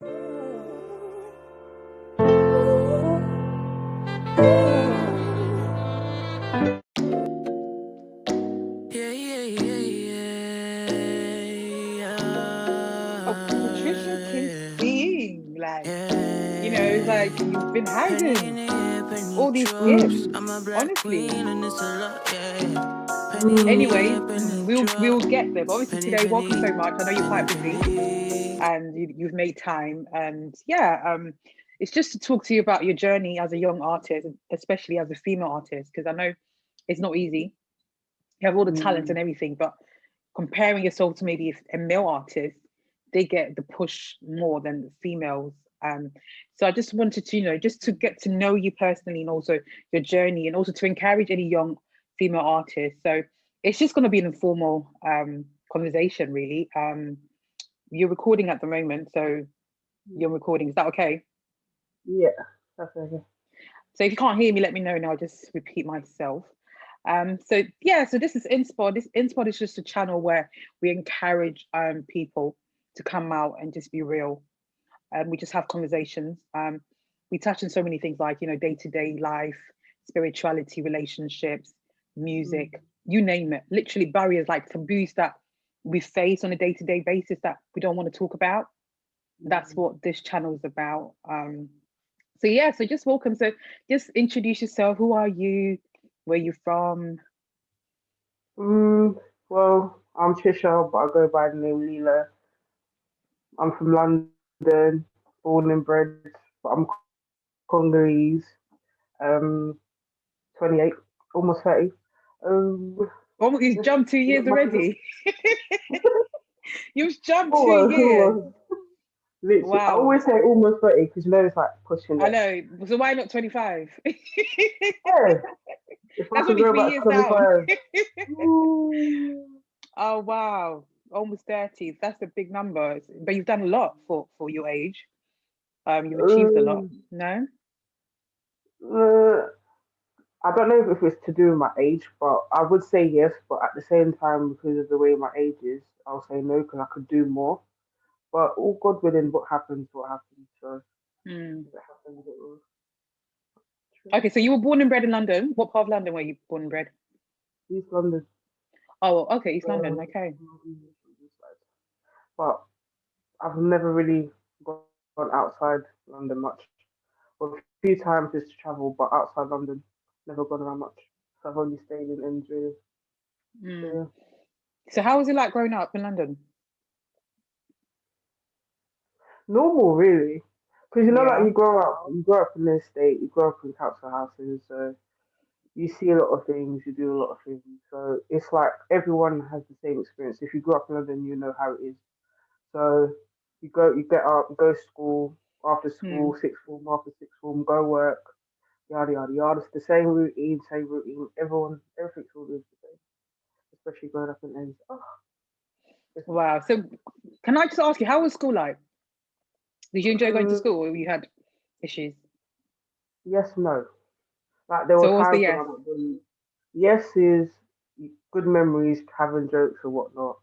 Oh, Patricia can sing. Like, it's like you've been hiding all these gifts, Mm, honestly. mm, Anyway, we'll get there. But obviously today, welcome so much. I know you're quite busy and you've made time. And yeah, it's just to talk to you about your journey as a young artist, especially as a female artist, because I know it's not easy. You have all the talent mm. and everything, but comparing yourself to maybe a male artist, they get the push more than the females. So I just wanted to, just to get to know you personally and also your journey and also to encourage any young female artists. So it's just going to be an informal conversation, really. You're recording at the moment, so you're recording. Is that okay? Yeah, that's okay. So if you can't hear me, let me know and I'll just repeat myself. So yeah, so this is Inspod. This Inspod is just a channel where we encourage people to come out and just be real. We just have conversations. We touch on so many things like day-to-day life, spirituality, relationships, Mm, music, you name it. Literally barriers like taboos that we face on a day-to-day basis that we don't want to talk about. That's mm. what this channel is about. So yeah, so just welcome. So just introduce yourself. Who are you? Where you from? Mm, well, I'm Trisha, but I go by the name Leela. I'm from London, born and bred, but I'm Congolese. Um, 28, almost 30. Um, Oh, you've just jumped 2 years my already. You've jumped two years. almost. Literally, I Wow. always say almost 30 because it's like pushing I it. know. So why not 25? Yeah, if I That's could only go three back years down. 25. Ooh. Oh wow. Almost 30. That's a big number. But you've done a lot for your age. You've achieved a lot. Um, No? uh, I don't know if it's to do with my age, but I would say yes. But at the same time, because of the way my age is, I'll say no because I could do more. But all God willing, what happens, what happens. So Hmm. if it happens, it will. Okay, so you were born and bred in London. What part of London were you born and bred? East London. Oh, okay, East London. So, Okay. but I've never really gone outside London much. Well, a few times just to travel, but outside London, never gone around much. So I've only stayed in Nigeria. So Mm. yeah, So how was it like growing up in London? normal really. Because like Yeah. you grow up in the estate, you grow up in council houses, so you see a lot of things, you do a lot of things. So it's like everyone has the same experience. If you grew up in London, you know how it is. So you get up, you go to school, after Mm. school, sixth form, after sixth form, go work, yada yada yada. It's the same routine, same routine. Everything's all the same, especially growing up in Asia. Oh, Wow. So can I just ask you, how was school like? Did you enjoy going to mm, school or you had issues? yes, no. Like there were So what was the times when yes? I got bullied. Yes is good memories, having jokes or whatnot.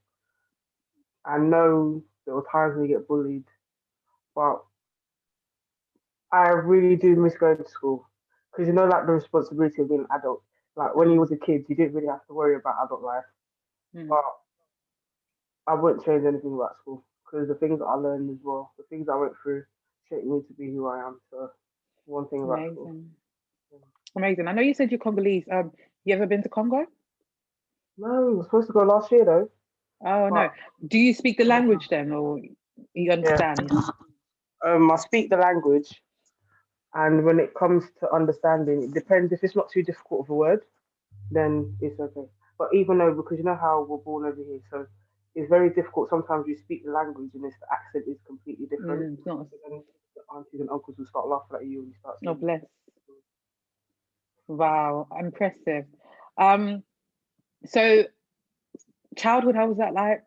I know there were times when you get bullied, but I really do miss going to school because like the responsibility of being an adult. Like when you Mm. was a kid, you didn't really have to worry about adult life. Mm. But I wouldn't change anything about school because the things that I learned as well, the things I went through, shaped me to be who I am. So one thing about school. Amazing. Amazing. I know you said you're Congolese. You ever been to Congo? No, we were supposed to go last year though, Oh no. but Do you speak the language then or you yeah, understand? I speak the language, and when it comes to understanding, it depends. If it's not too difficult of a word, then it's okay. But even though, because you know how we're born over here, so it's very difficult. Sometimes you speak the language and the accent is completely different. It's not, So then the aunties and uncles will start laughing at you when you start no saying bless. Wow, impressive. Um, so childhood, how was that like?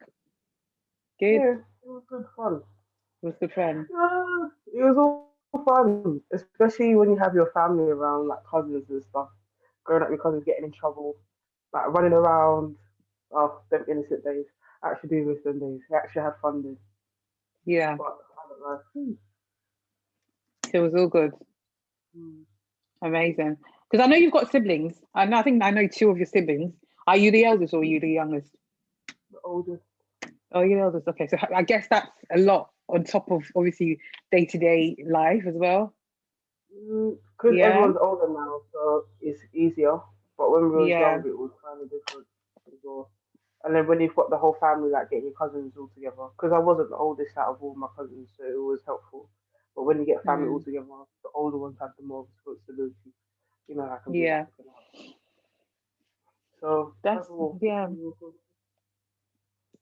Good? yeah, it was good fun. It was good fun. It was all fun, especially when you have your family around, like cousins and stuff. Growing up, your cousins getting in trouble, like running around. Oh, them innocent days. I actually do miss them days. I actually had fun then. Yeah. But like, So it was all good. hmm, Amazing. Because I know you've got siblings. I think I know two of your siblings. Are you the eldest or are you the youngest? the oldest. Oh, you're the eldest. Okay, so I guess that's a lot on top of obviously day-to-day life as well. Because Yeah, everyone's older now, so it's easier. But when we was yeah. young, it was kind of different as well. And then when you've got the whole family, like getting your cousins all together, because I wasn't the oldest out of all my cousins, so it was helpful. But when you get family all Mm, together, the older ones have the more responsibility. You know, I can be like yeah. looking out. So That's that's all. yeah.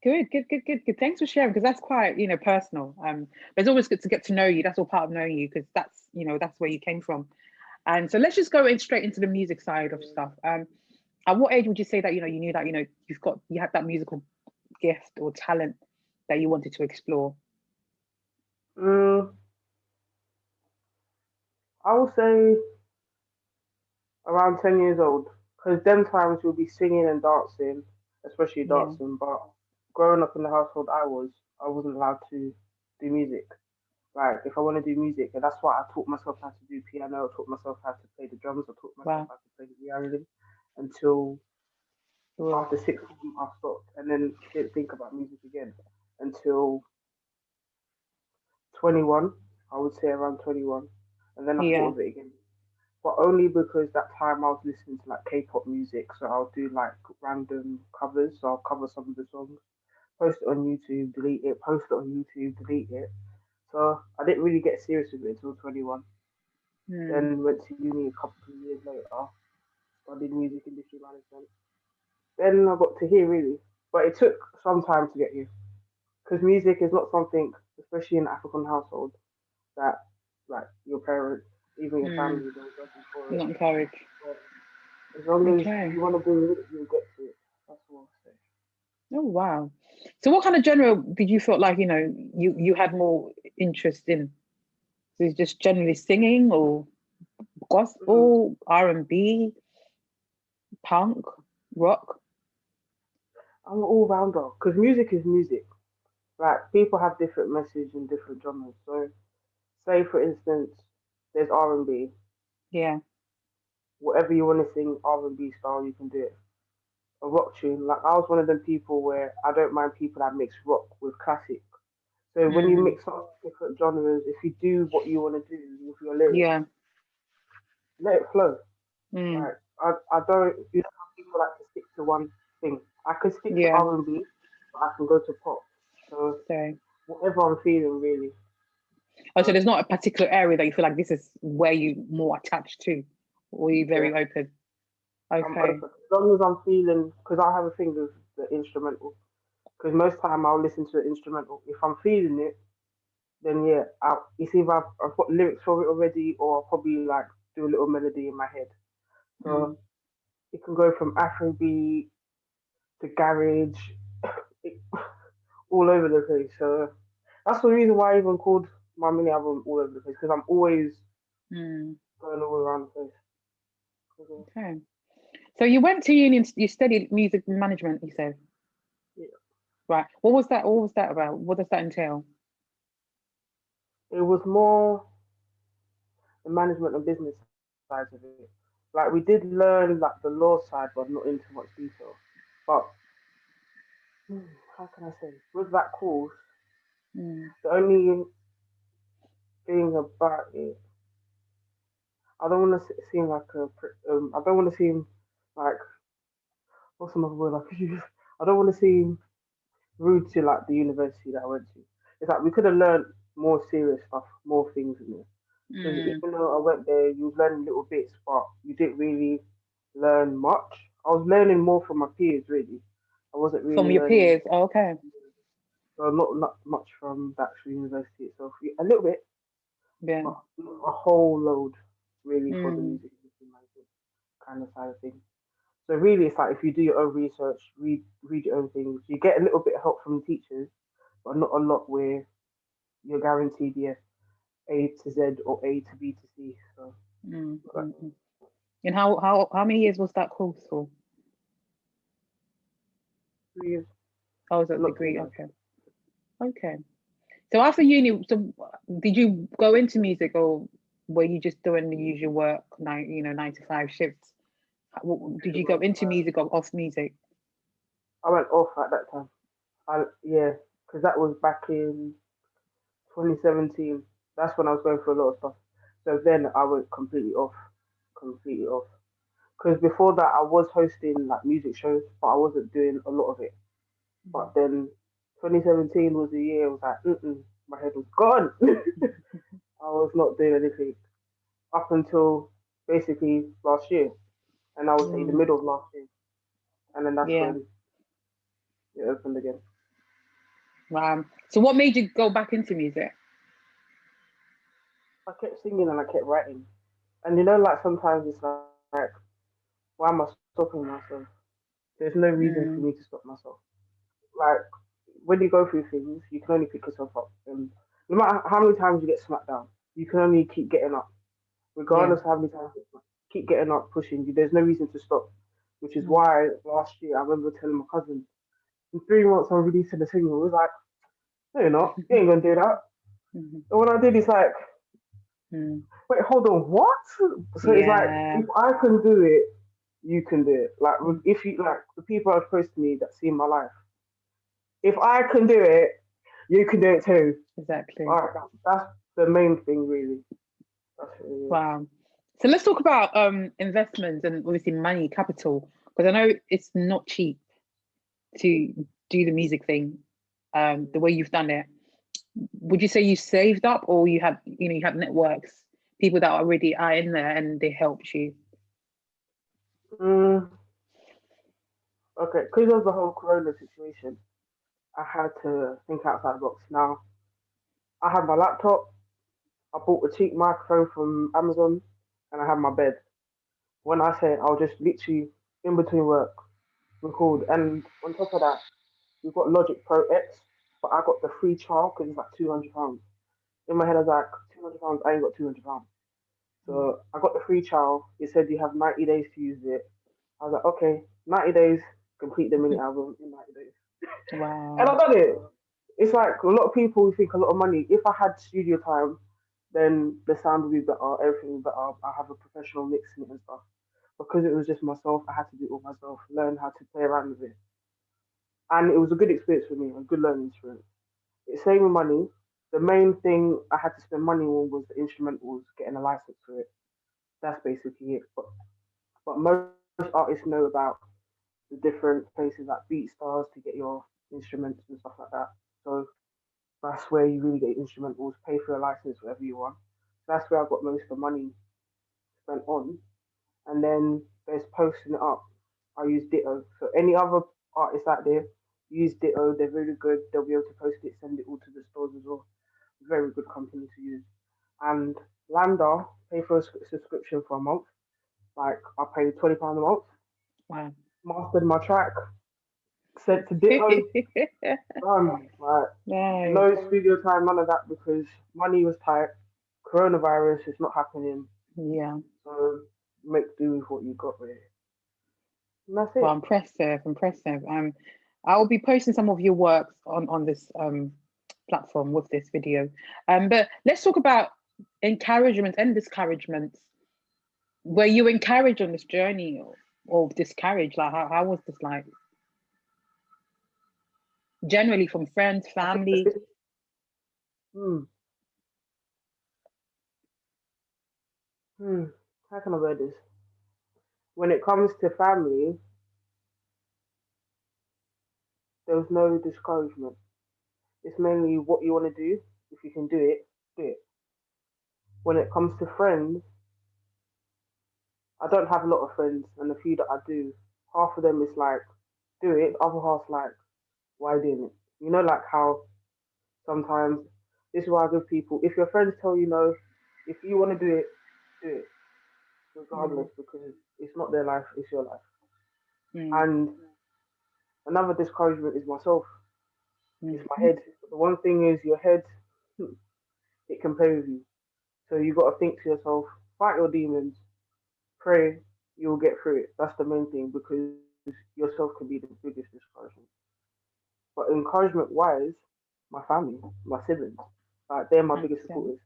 Good, good, good, good, good. Thanks for sharing because that's quite, personal. But it's always good to get to know you. That's all part of knowing you because that's, that's where you came from. And so let's just go in straight into the music side of stuff. At what age would you say that, you knew that, you had that musical gift or talent that you wanted to explore? Mm, I would say around 10 years old, because them times you'll be singing and dancing, especially Yeah. dancing. But growing up in the household I wasn't allowed to do music. Like if I want to do music, and that's why I taught myself how to do piano, I taught myself how to play the drums, I taught myself Wow. how to play the violin until Wow. after sixth form I stopped, and then didn't think about music again until 21. I would say around 21, and then I thought Yeah. of it again, but only because that time I was listening to like K-pop music, so I'll do like random covers. So I'll cover some of the songs, post it on YouTube, delete it, post it on YouTube, delete it. So I didn't really get serious with it until 21. Mm. Then went to uni a couple of years later, studied music industry management. Then I got to here really, but it took some time to get here because music is not something, especially in an African household, that like your parents, even your Mm. family, they'll judge you for it. Not encouraged. As long as Okay. you want to do it, you'll get to it. That's what I say. Oh wow. So what kind of genre did you feel like, you had more interest in? So it's just generally singing or Mm, gospel, R&B, punk, rock? I'm an all rounder because music is music. Like people have different message and different genres. So, say for instance, there's R&B. Yeah. Whatever you want to sing R&B style, you can do it. A rock tune. Like I was one of them people where I don't mind people that mix rock with classic. So when you Mm. mix up different genres, if you do what you want to do with your lyrics, Yeah. let it flow. Mm. Like I don't. You know how people like to stick to one thing. I could stick to Yeah. R&B, but I can go to pop. So So, whatever I'm feeling, really. oh, so So there's not a particular area that you feel like this is where you more attached to, or you yeah, very open? I'm Okay. open as long as I'm feeling. Because I have a thing with the instrumental. Because most time I'll listen to the instrumental. If I'm feeling it, then yeah, it's either I've got lyrics for it already, or I'll probably like do a little melody in my head. So Mm. it can go from Afrobeat to garage, it, all over the place. So that's the reason why I even called my mini album All Over the Place because I'm always Mm. going all around the place. Okay. So you went to uni and you studied music management, you said. Yeah. Right. What was that? What was that about? What does that entail? It was more the management and business sides of it. Like we did learn like the law side, but not into much detail. But how can I say? With that course, Mm. the only thing about it, I don't want to seem like I don't want to seem like what's another word I could use? I don't want to seem rude to like the university that I went to. It's like we could have learned more serious stuff, more things in there. Because Mm. even though I went there, you was learning little bits, but you didn't really learn much. I was learning more from my peers, really. I wasn't From really your learning, peers. Oh, okay. so not much from the actual university itself. A little bit, Yeah. but not a whole load, really, for the Mm. music industry management kind of side of things. So really, it's like if you do your own research, read your own things, you get a little bit of help from the teachers, but not a lot where you're guaranteed yeah, A to Z or A to B to C. So Mm. not that Mm. Mm. And how many years was that course for? 3 years, Oh, was so that not too degree? bad. Okay. Okay. So after uni, so did you go into music, or were you just doing the usual work, 9 to 5 shifts? Did you go into music or off music? I went off at that time. Yeah, because that was back in 2017. That's when I was going through a lot of stuff. So then I went completely off. Because before that, I was hosting like music shows, but I wasn't doing a lot of it. But then 2017 was the year. I was like, my head was gone. I was not doing anything up until basically last year, and I would say the Mm, middle of last year, and then that's yeah. when it opened again. So what made you go back into music? I kept singing and I kept writing, and like sometimes it's like, why am I stopping myself? There's no reason for Mm, me to stop myself. Like when you go through things, you can only pick yourself up, and no matter how many times you get smacked down, you can only keep getting up, yeah. regardless of how many times you get smacked. Keep getting up, pushing you. There's no reason to stop, which is Mm. why last year I remember telling my cousin, in 3 months I'm releasing a single. It was like, no, you're not. You ain't gonna do that. Mhm. And when I did, it's like, Mm. wait, hold on, what? So it's like, Yeah. if I can do it, you can do it. Like, Mm. if you like the people are close to me that see my life, if I can do it, you can do it too. All Exactly. right, that's the main thing, really. That's really it. Wow. So let's talk about investments and obviously money, capital, because I know it's not cheap to do the music thing, the way you've done it. Would you say you saved up, or you had networks, people that already are in there and they helped you? Mm, okay, because of the whole Corona situation, I had to think outside the box. Now, I had my laptop. I bought a cheap microphone from Amazon, and I had my bed. When I say I'll just literally in between work record, and on top of that, we've got Logic Pro X, but I got the free trial because it's like £200. In my head, I was like, £200. I ain't got £200. So I got the free trial. It said you have 90 days to use it. I was like, okay, 90 days, complete the mini album in 90 days. And I Wow. done it. It's like a lot of people think a lot of money. If I had studio time, then the sound would be better, everything would be better. I have a professional mixing it and stuff. Because it was just myself, I had to do it all myself, learn how to play around with it. And it was a good experience for me, a good learning experience. It saved me money. The main thing I had to spend money on was the instrumentals, getting a license for it. That's basically it. But most artists know about the different places like BeatStars to get your instruments and stuff like that. So that's where you really get instrumentals, pay for a license, whatever you want. That's where I got most of the money spent on. And then there's posting it up. I use Ditto. So any other artists out there, use Ditto. They're really good. They'll be able to post it, send it all to the stores as well. Very good company to use. And Lambda, pay for a subscription for a month. Like I paid £20 a month, Wow. mastered my track, sent to Ditto, done. Like Nice. no studio time, none of that because money was tight. Coronavirus is not happening, Yeah. so make do with what you got really. And that's Well, it. impressive, impressive. I will be posting some of your works on this platform with this video. But let's talk about encouragement and discouragements. Were you encouraged on this journey, or discouraged? Like, how was this like? Generally, from friends, I think the family. thing, hmm, hmm, how can I word this? When it comes to family, there was no discouragement. It's mainly what you want to do. If you can do it, do it. When it comes to friends, I don't have a lot of friends, and the few that I do, half of them is like, do it. The other half's like, why doing it? Like how sometimes this is why I give people, if your friends tell you no, if you want to do it, regardless, Mm, because it's not their life, it's your life. mm, And another discouragement is myself, it's my mhm. head. The one thing is your head, it can play with you. So you got to think to yourself, fight your demons, pray, you'll get through it. That's the main thing because yourself can be the biggest discouragement. But encouragement wise, my family, my siblings. Like they're my biggest 100%. supporters.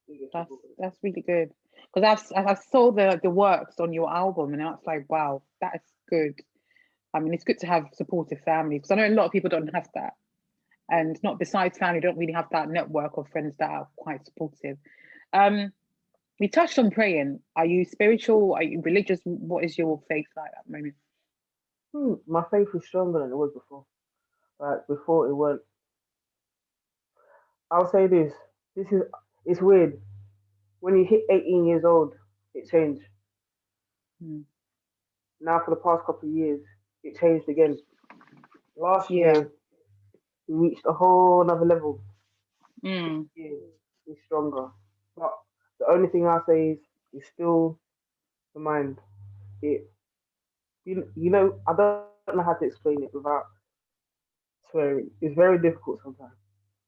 Biggest That's supporters. that's really good. Because I saw the works on your album, and I was like, wow, that is good. I mean, it's good to have supportive family, because I know a lot of people don't have that, and not besides family, don't really have that network of friends that are quite supportive. Um, we touched on praying. Are you spiritual? Are you religious? What is your faith like at the moment? My faith is stronger than it was before. Like before, it weren't. I'll say this. This is it's weird. When you hit 18 years old, it changed. Mm. Now for the past couple of years, it changed again. Last Yeah. year, we reached a whole another level. This Mm. year is stronger. But the only thing I say is, it's still the mind. It I don't know how to explain it without swearing. It's very difficult sometimes.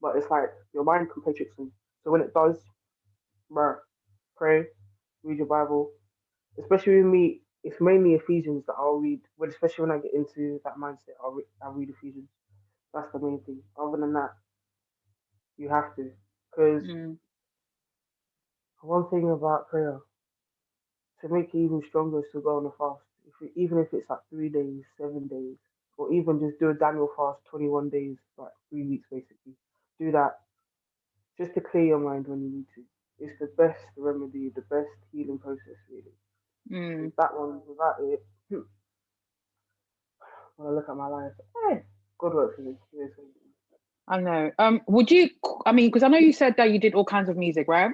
But it's like your mind can play tricks on you. So when it does, bruh, pray, read your Bible. Especially with me, it's mainly Ephesians that I'll read. When especially when I get into that mindset, I'll read Ephesians. That's the main thing. Other than that, you have to. Because Mm. one thing about prayer, to make it even stronger, is to go on a fast. Even if it's like 3 days, 7 days, or even just do a Daniel fast, 21 days, like 3 weeks basically. Do that just to clear your mind when you need to. It's the best remedy, the best healing process, really. Mm. With that one, without it, when I look at my life, God works for me. Seriously. I know. Would you? I mean, because I know you said that you did all kinds of music, right?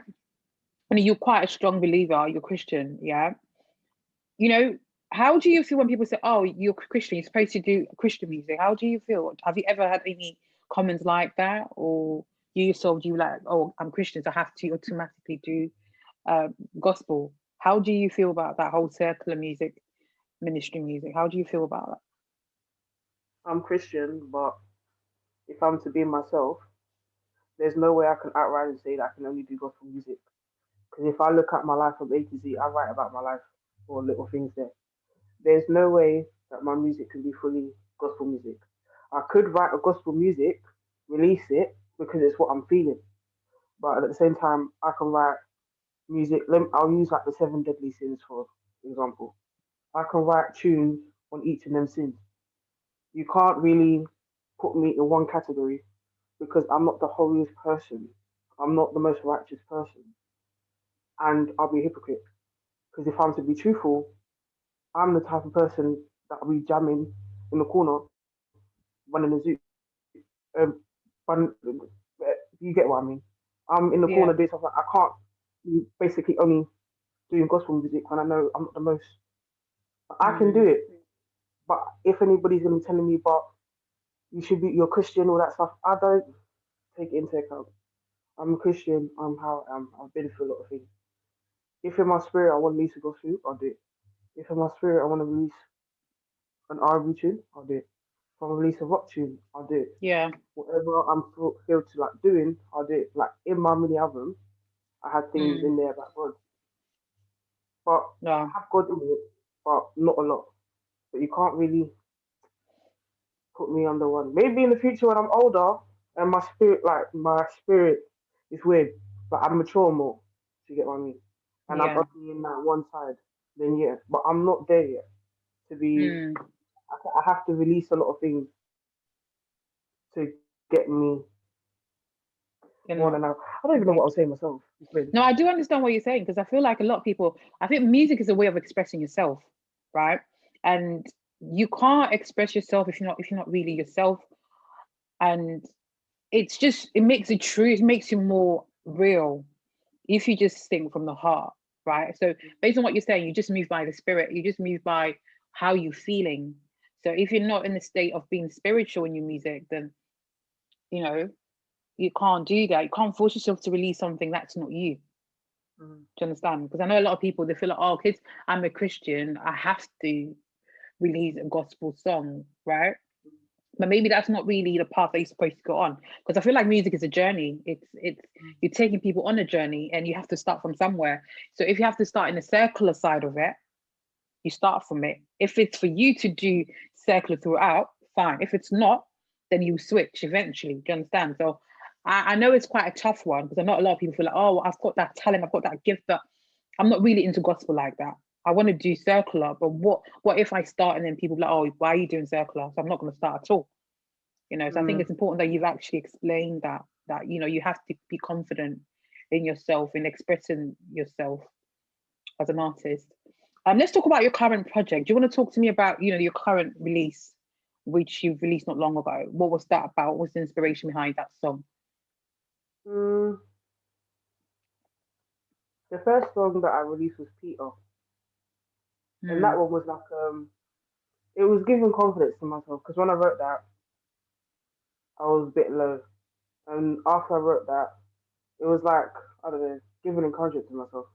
And you're quite a strong believer. You're Christian, yeah. You know, how do you feel when people say, "Oh, you're Christian, you're supposed to do Christian music"? How do you feel? Have you ever had any comments like that, or you yourself, do you like, "Oh, I'm Christian, so I have to automatically do gospel"? How do you feel about that whole circular music, ministry music? How do you feel about that? I'm Christian, but if I'm to be myself, there's no way I can outright and say that I can only do gospel music. Because if I look at my life from A to Z, I write about my life or little things there. There's no way that my music can be fully gospel music. I could write a gospel music, release it because it's what I'm feeling. But at the same time, I can write music. I'll use like the seven deadly sins for example. I can write tunes on each of them sins. You can't really put me in one category because I'm not the holiest person. I'm not the most righteous person. And I'll be a hypocrite. Because if I'm to be truthful, I'm the type of person that will be jamming in the corner, running a zoo. Run, you get what I mean? I'm in the corner Yeah. doing stuff like I can't be basically only doing gospel music when I know I'm not the most. I can do Mm. it, but if anybody's gonna be telling me, but you should be, you're Christian, all that stuff, I don't take it into account. I'm a Christian. I'm how I am. I've been through a lot of things. If in my spirit I want to release a gospel, I'll do it. If in my spirit I want to release an R&B tune, I'll do it. If I want to release a rock tune, I'll do it. Yeah. Whatever I'm feel to like doing, I'll do it. Like in my mini album, I had things Mm. in there about God, but I No. have God in it, but not a lot. But you can't really put me under one. Maybe in the future when I'm older and my spirit is weird, but I mature more. Do you get what I mean? And I'm Yeah. only in that one side. Then yeah, but I'm not there yet. To be, Mm. I have to release a lot of things to get me You're more not than I. I don't even know what I okay. was saying myself. It's weird. No, I do understand what you're saying, because I feel like a lot of people, I think music is a way of expressing yourself, right? And you can't express yourself if you're not really yourself. And it's just, it makes it true, it makes you more real if you just sing from the heart, right? So based on what you're saying, you just move by the spirit, you just move by how you're feeling. So if you're not in the state of being spiritual in your music, then you know, you can't do that. You can't force yourself to release something that's not you. Mm. Do you understand? Because I know a lot of people, they feel like, oh, kids, I'm a Christian, I have to release a gospel song, right? But maybe that's not really the path that you're supposed to go on. Because I feel like music is a journey. It's you're taking people on a journey, and you have to start from somewhere. So if you have to start in the circular side of it, you start from it. If it's for you to do circular throughout, fine. If it's not, then you switch eventually. Do you understand? So I know it's quite a tough one because I know a lot of people feel like, oh, I've got that talent, I've got that gift, but I'm not really into gospel like that. I want to do circular, but what if I start and then people be like, oh, why are you doing circular? So I'm not going to start at all. So I think it's important that you've actually explained that you have to be confident in yourself, in expressing yourself as an artist. Let's talk about your current project. Do you want to talk to me about your current release, which you've released not long ago? What was that about? What was the inspiration behind that song? Mm, the first song that I released was Peter, and that Hmm. one was like it was giving confidence to myself because when I wrote that, I was a bit low, and after I wrote that, it was like I don't know, giving encouragement to myself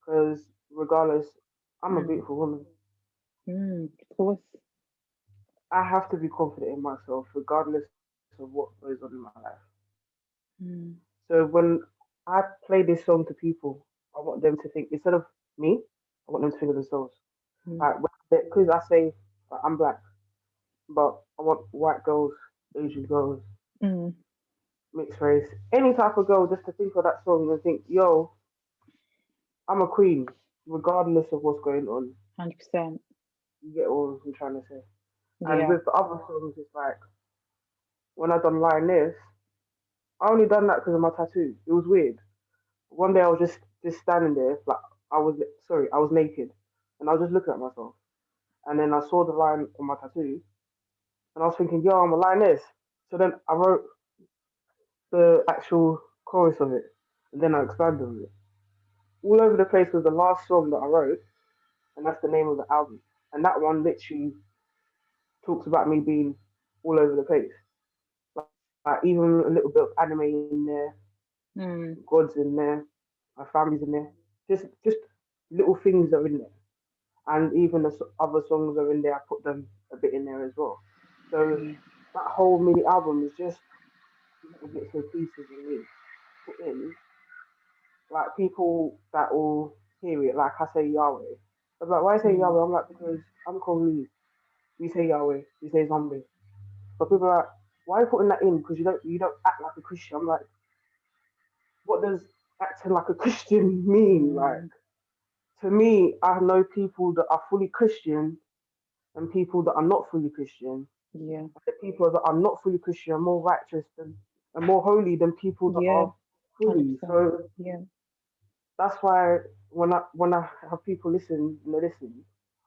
because regardless, I'm a Hmm. beautiful woman. Of course. I have to be confident in myself regardless of what goes on in my life. Hmm. So when I play this song to people, I want them to think instead of me, I want them to think of themselves. Hmm. Like because I say like, I'm black, but I want white girls, Asian girls, Hmm. mixed race, any type of girl, just to think of that song and think, yo, I'm a queen, regardless of what's going on. 100%. You get what I'm trying to say. And Yeah. with the other songs, it's like when I done Lioness, I only done that because of my tattoo. It was weird. One day I was just standing there, like I was naked, and I was just looking at myself. And then I saw the line on my tattoo, and I was thinking, yo, I'm a lioness. So then I wrote the actual chorus of it, and then I expanded on it. All over the place was the last song that I wrote, and that's the name of the album. And that one literally talks about me being all over the place. Like even a little bit of anime in there, Hmm. God's in there, my family's in there. Just little things are in there. And even the other songs are in there. I put them a bit in there as well. So Hmm. that whole mini album is just little bits and pieces of me put in. Like people that will hear it, like I say Yahweh. I'm like, why say Hmm. Yahweh? I'm like, because I'm Congolese. We say Yahweh. We say zombie. But people are like, why are you putting that in? Because you don't act like a Christian. I'm like, what does acting like a Christian mean? Like Hmm. to me, I know people that are fully Christian and people that are not fully Christian. Yeah. The people that are not fully Christian are more righteous than and more holy than people that Yeah. are fully. 100%. So Yeah. that's why when I have people listen and they listen,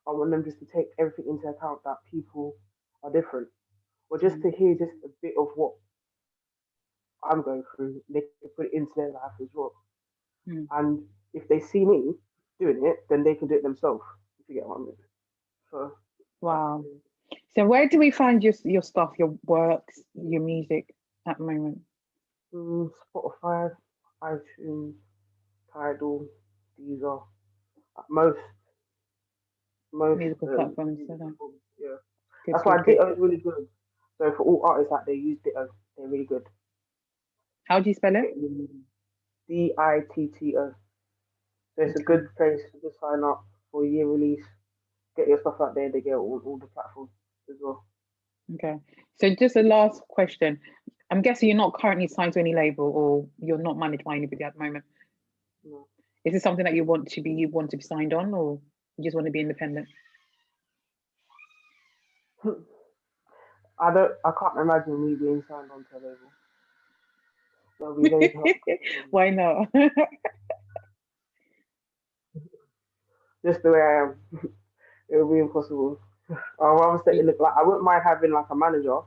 I want them just to take everything into account that people are different, or just Hmm. to hear just a bit of what I'm going through. They can put it into their life as well, Hmm. and if they see me doing it, then they can do it themselves. If you get what I mean. So that's Wow. So where do we find your stuff, your works, your music at the moment? Spotify, iTunes, Tidal, Deezer, most most Musical platforms. music So platforms. Yeah, good, that's why good, good. Ditto is really good. So for all artists out there, use Ditto. They're really good. How do you spell it? Ditto. So it's a Okay. good place to just sign up for a year release. Get your stuff out there. They get all the platforms as well. Okay. So just a last question. I'm guessing you're not currently signed to any label or you're not managed by anybody at the moment. You Is this something that you want to be signed on or you just want to be independent? know. I can't imagine me being signed onto a label. That'll be very hard for me. Why not? Just the way I am, it would be impossible. I'd rather stay in the, like I wouldn't mind having like a manager,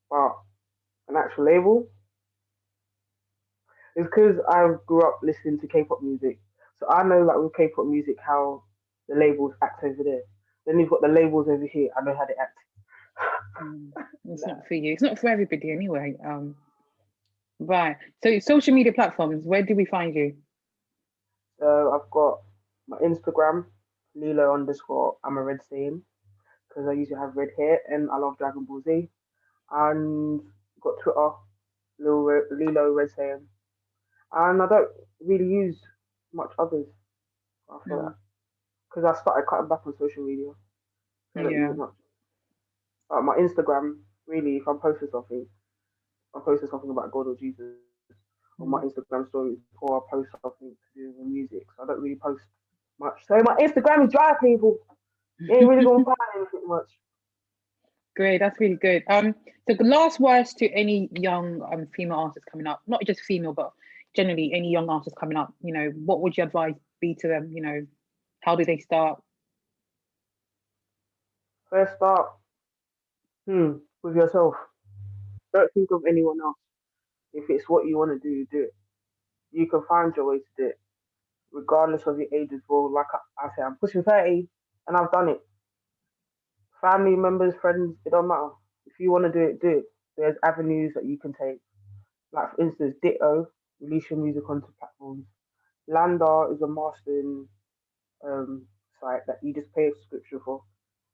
but an actual label. It's because I grew up listening to K-pop music, so I know like with K-pop music how the labels act over there. Then you've got the labels over here. I know how they act. It's Nah. not for you. It's not for everybody anyway. Right. So social media platforms, where do we find you? So I've got my Instagram, Lilo underscore I'm a red Saiyan because I usually have red hair and I love Dragon Ball Z. And got Twitter, Lilo Red Saiyan. And I don't really use much others after that Mm, because I started cutting back on social media. So I don't use yeah. it much. My Instagram, really, if I'm posting something, I'm posting something about God or Jesus on my Mm. Instagram stories before I post something to do with music. So I don't really post much. So my Instagram is dry, people. You ain't really gonna find anything much. Great, that's really good. So the last words to any young female artists coming up, not just female, but generally any young artists coming up, you know, what would your advice be to them? You know, how do they start? First start, with yourself. Don't think of anyone else. If it's what you want to do it. You can find your way to do it, regardless of your age as well. Like I said, I'm pushing 30 and I've done it. Family members, friends, it don't matter. If you want to do it, do it. There's avenues that you can take. Like for instance, Ditto, release your music onto platforms. Landar is a mastering site that you just pay a subscription for.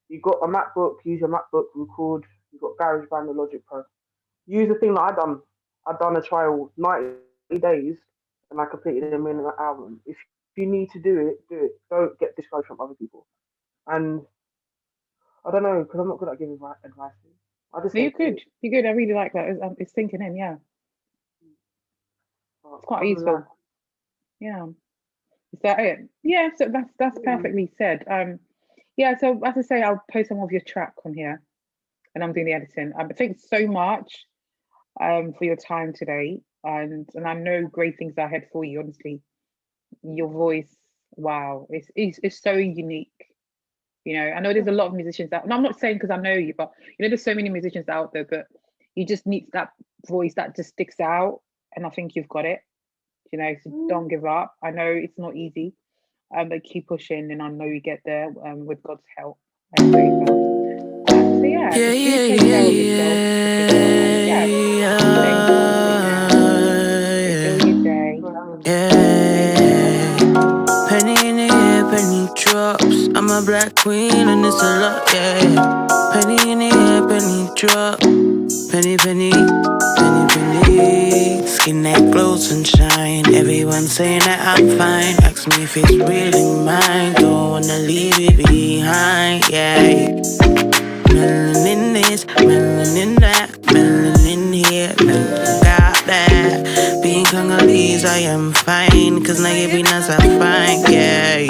You got a MacBook, use your MacBook, record. You got GarageBand and Logic Pro. Use the thing that I done. I done a trial 90 days, and I completed them in an hour. If you need to do it, do it. Don't get discouraged from other people. And I don't know, because I'm not good at giving advice. I just No, say you're do good. it. You're good. I really like that. It's sinking in. Yeah, But it's quite other than that, useful. Yeah. Is that it? Yeah. So that's mm, perfectly said. Yeah. So as I say, I'll post some of your track on here, and I'm doing the editing. Thanks so much for your time today, and I know great things are ahead for you. Honestly, your voice, wow, it's so unique. You know, I know there's a lot of musicians out, and I'm not saying because I know you, but you know, there's so many musicians out there, but you just need that voice that just sticks out, and I think you've got it. You know, so mm, don't give up. I know it's not easy, but keep pushing, and I know you get there with God's help and favor. So yeah, Yeah, just do yeah, take yeah, care of yourself because yeah, thanks for yeah. Enjoy your day. yeah, Take care. yeah. Penny in the air, penny drops. I'm a black queen and it's a lot, yeah. Penny in the air, penny drop. Penny, penny, penny, penny. Skin that glows and shine. Everyone saying that I'm fine. Ask me if it's really mine. Don't wanna leave it behind, yeah. Melanin this, melanin that, melanin here, melanin got that. Being Congolese, I am fine. Cause Nigerians are fine, yeah.